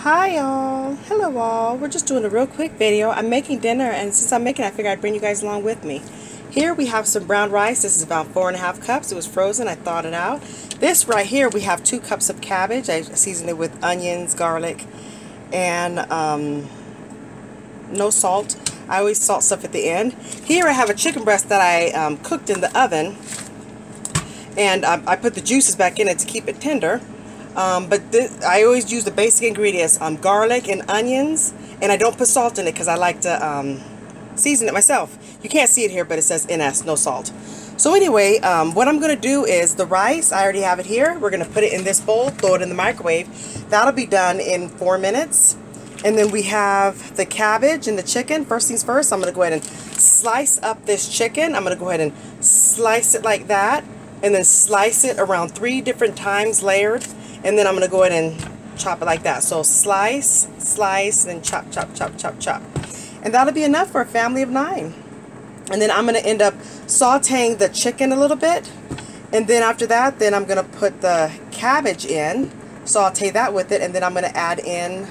Hi y'all, hello all. We're just doing a real quick video. I'm making dinner, and since I'm making it, I figured I'd bring you guys along with me. Here we have some brown rice. This is about 4.5 cups. It was frozen. I thawed it out. This right here, we have 2 cups of cabbage. I seasoned it with onions, garlic, and no salt. I always salt stuff at the end. Here I have a chicken breast that I cooked in the oven, and I put the juices back in it to keep it tender. I always use the basic ingredients, garlic and onions, and I don't put salt in it because I like to season it myself. You can't see it here, but it says NS, no salt. So anyway, what I'm going to do is the rice, I already have it here. We're going to put it in this bowl, throw it in the microwave. That'll be done in 4 minutes. And then we have the cabbage and the chicken. First things first, I'm going to go ahead and slice up this chicken. I'm going to go ahead and slice it like that, and then slice it around 3 different times layered. And then I'm going to go ahead and chop it like that. So slice, slice, and then chop, chop, chop, chop, chop. And that'll be enough for a family of 9. And then I'm going to end up sauteing the chicken a little bit. And then after that, then I'm going to put the cabbage in, saute that with it, and then I'm going to add in,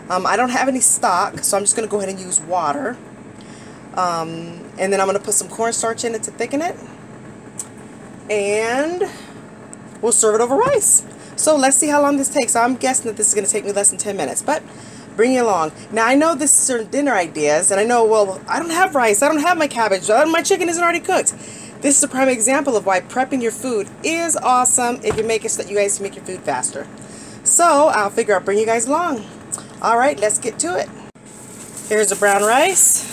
I don't have any stock, so I'm just going to go ahead and use water. And then I'm going to put some cornstarch in it to thicken it. And we'll serve it over rice. So let's see how long this takes. I'm guessing that this is going to take me less than 10 minutes, but bring it along. Now I know this is certain dinner ideas, and I know, well, I don't have rice, I don't have my cabbage, my chicken isn't already cooked. This is a prime example of why prepping your food is awesome if you make it so that you guys can make your food faster. So I'll figure I'll bring you guys along. Alright, let's get to it. Here's the brown rice.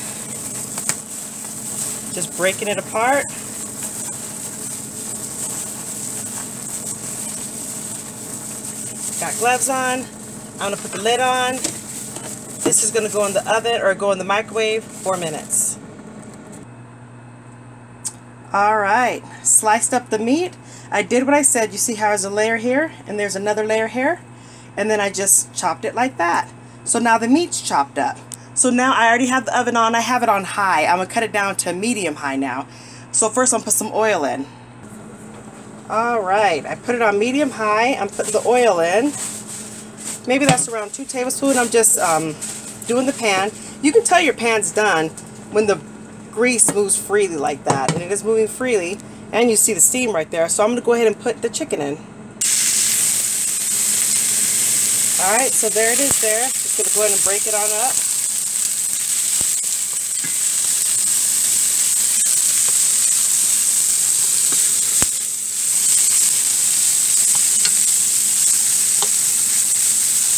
Just breaking it apart. Got gloves on. I'm going to put the lid on. This is going to go in the oven or go in the microwave 4 minutes. Alright, sliced up the meat. I did what I said. You see how there's a layer here and there's another layer here? And then I just chopped it like that. So now the meat's chopped up. So now I already have the oven on. I have it on high. I'm going to cut it down to medium high now. So first I'm going to put some oil in. Alright, I put it on medium high. I'm putting the oil in. Maybe that's around 2 tablespoons. I'm just doing the pan. You can tell your pan's done when the grease moves freely like that. And it is moving freely. And you see the steam right there. So I'm going to go ahead and put the chicken in. Alright, so there it is there. Just going to go ahead and break it on up.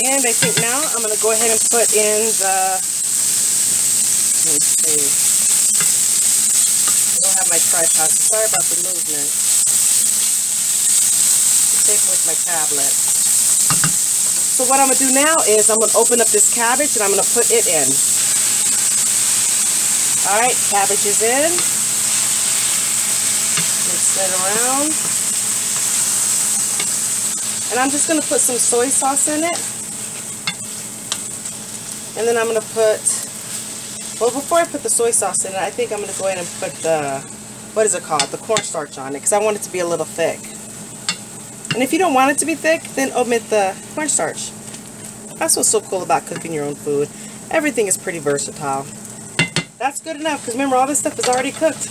And I think now I'm going to go ahead and put in the, let me see, I don't have my tripod, so sorry about the movement. I'm taking with my tablet. So what I'm going to do now is I'm going to open up this cabbage and I'm going to put it in. Alright, cabbage is in. Mix it around. And I'm just going to put some soy sauce in it. And then I'm going to put, well, before I put the soy sauce in it, I think I'm going to go ahead and put the, what is it called, the cornstarch on it, because I want it to be a little thick. And if you don't want it to be thick, then omit the cornstarch. That's what's so cool about cooking your own food. Everything is pretty versatile. That's good enough, because remember, all this stuff is already cooked.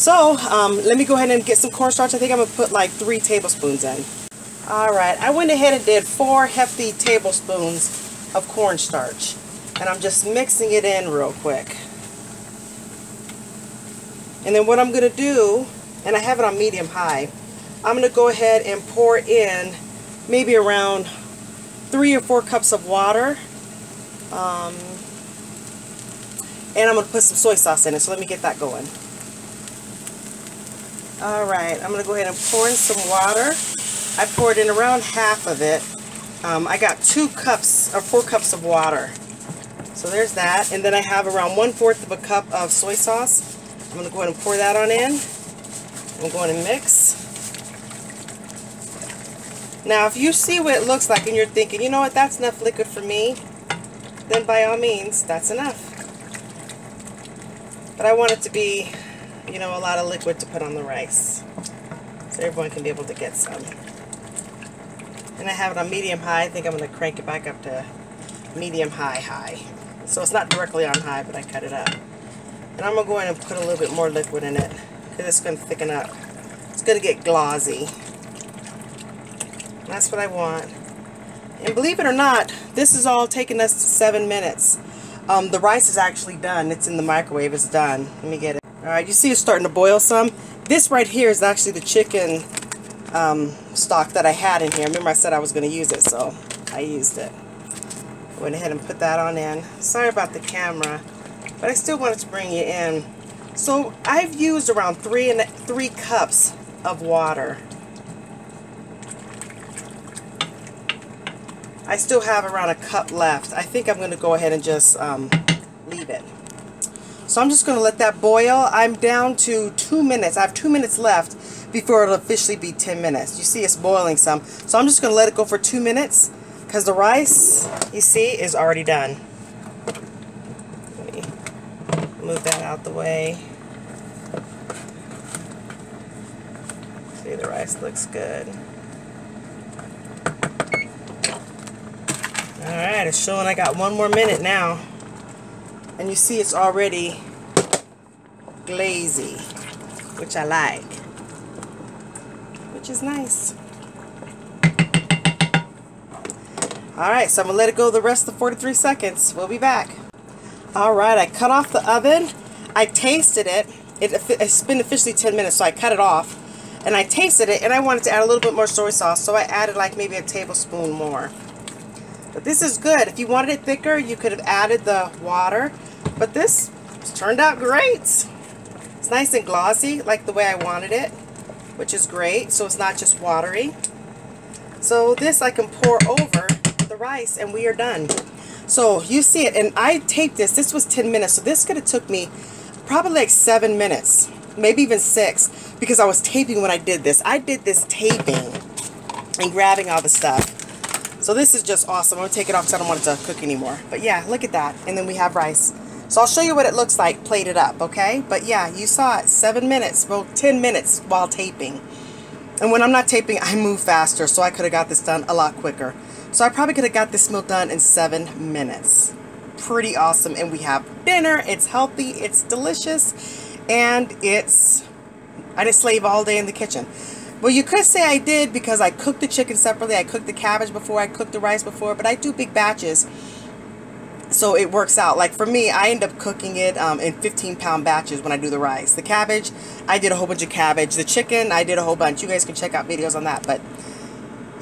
So, let me go ahead and get some cornstarch. I think I'm going to put like 3 tablespoons in. Alright, I went ahead and did 4 hefty tablespoons of cornstarch, and I'm just mixing it in real quick. And then what I'm going to do, and I have it on medium high, I'm going to go ahead and pour in maybe around 3 or 4 cups of water, and I'm going to put some soy sauce in it, so let me get that going. Alright, I'm going to go ahead and pour in some water. I poured in around half of it. I got 2 cups or 4 cups of water. So there's that. And then I have around 1/4 of a cup of soy sauce. I'm going to go ahead and pour that on in. I'm going to mix. Now if you see what it looks like and you're thinking, you know what, that's enough liquid for me, then by all means, that's enough. But I want it to be, you know, a lot of liquid to put on the rice, so everyone can be able to get some. And I have it on medium high. I think I'm going to crank it back up to medium high. So it's not directly on high, but I cut it up. And I'm going to go in and put a little bit more liquid in it because it's going to thicken up. It's going to get glossy. And that's what I want. And believe it or not, this is all taking us to 7 minutes. The rice is actually done. It's in the microwave. It's done. Let me get it. Alright, you see it's starting to boil some. This right here is actually the chicken stock that I had in here. Remember I said I was going to use it, so I used it. Went ahead and put that on in. Sorry about the camera, but I still wanted to bring you in. So I've used around 3 cups of water. I still have around a cup left. I think I'm going to go ahead and just leave it. So I'm just going to let that boil. I'm down to 2 minutes. I have 2 minutes left before it'll officially be 10 minutes. You see it's boiling some. So I'm just going to let it go for 2 minutes because the rice, you see, is already done. Let me move that out the way. See, the rice looks good. Alright, it's showing I got 1 more minute now. And you see it's already glazy, which I like. Which is nice. Alright, so I'm going to let it go the rest of the 43 seconds. We'll be back. Alright, I cut off the oven. I tasted it. It's been officially 10 minutes, so I cut it off. And I tasted it, and I wanted to add a little bit more soy sauce, so I added like maybe a tablespoon more. But this is good. If you wanted it thicker, you could have added the water. But this turned out great. It's nice and glossy, like the way I wanted it, which is great. So it's not just watery. So this I can pour over the rice, and we are done. So you see it, and I taped this. This was 10 minutes, so this could have took me probably like 7 minutes, maybe even 6, because I was taping when I did this. I did this taping and grabbing all the stuff. So this is just awesome. I'm going to take it off because I don't want it to cook anymore. But yeah, look at that. And then we have rice. So I'll show you what it looks like plated up, okay? But yeah, you saw it. 7 minutes, well, 10 minutes while taping. And when I'm not taping, I move faster. So I could have got this done a lot quicker. So I probably could have got this meal done in 7 minutes. Pretty awesome. And we have dinner. It's healthy. It's delicious. And I didn't slave all day in the kitchen. Well, you could say I did because I cooked the chicken separately. I cooked the cabbage before. I cooked the rice before. But I do big batches. So it works out. Like for me, I end up cooking it in 15-pound batches when I do the rice. The cabbage, I did a whole bunch of cabbage. The chicken, I did a whole bunch. You guys can check out videos on that. But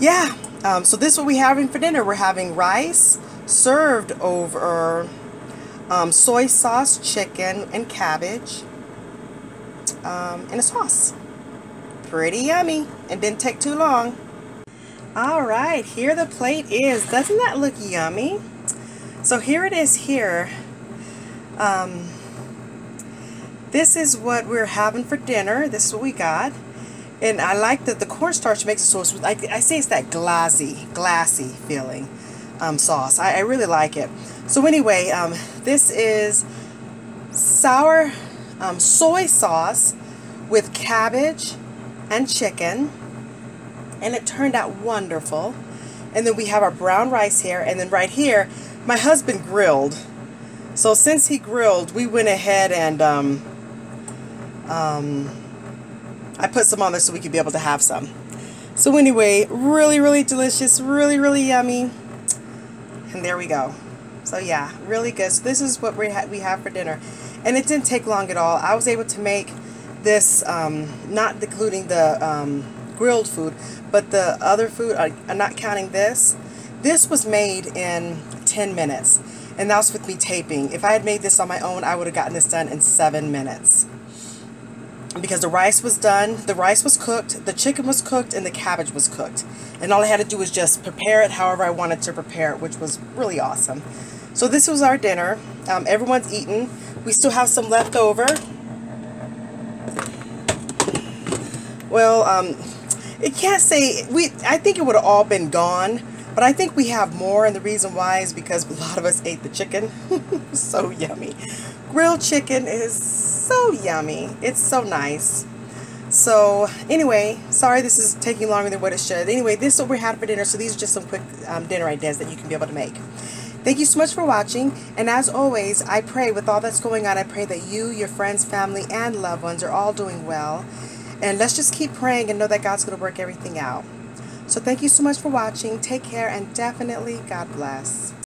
yeah, so this is what we're having for dinner. We're having rice served over soy sauce, chicken, and cabbage, and a sauce. Pretty yummy, and didn't take too long. Alright, here the plate is. Doesn't that look yummy? So here it is here. This is what we're having for dinner. This is what we got. And I like that the cornstarch makes it so it's, I say it's that glassy feeling sauce. I really like it. So anyway, this is sour soy sauce with cabbage and chicken, and it turned out wonderful. And then we have our brown rice here, and then right here my husband grilled. So since he grilled, we went ahead and I put some on there so we could be able to have some. So anyway, really delicious, really yummy, and there we go. So yeah, really good. So this is what we have for dinner, and it didn't take long at all. I was able to make this, not including the grilled food, but the other food, I'm not counting this. This was made in 10 minutes, and that was with me taping. If I had made this on my own, I would have gotten this done in 7 minutes. Because the rice was done, the rice was cooked, the chicken was cooked, and the cabbage was cooked. And all I had to do was just prepare it however I wanted to prepare it, which was really awesome. So this was our dinner. Everyone's eaten. We still have some left over. Well, it can't say, I think it would have all been gone, but I think we have more, and the reason why is because a lot of us ate the chicken. So yummy. Grilled chicken is so yummy. It's so nice. So anyway, sorry this is taking longer than what it should. Anyway, this is what we had for dinner. So these are just some quick dinner ideas that you can be able to make. Thank you so much for watching, and as always, I pray with all that's going on, I pray that you, your friends, family, and loved ones are all doing well. And let's just keep praying and know that God's going to work everything out. So thank you so much for watching. Take care, and definitely God bless.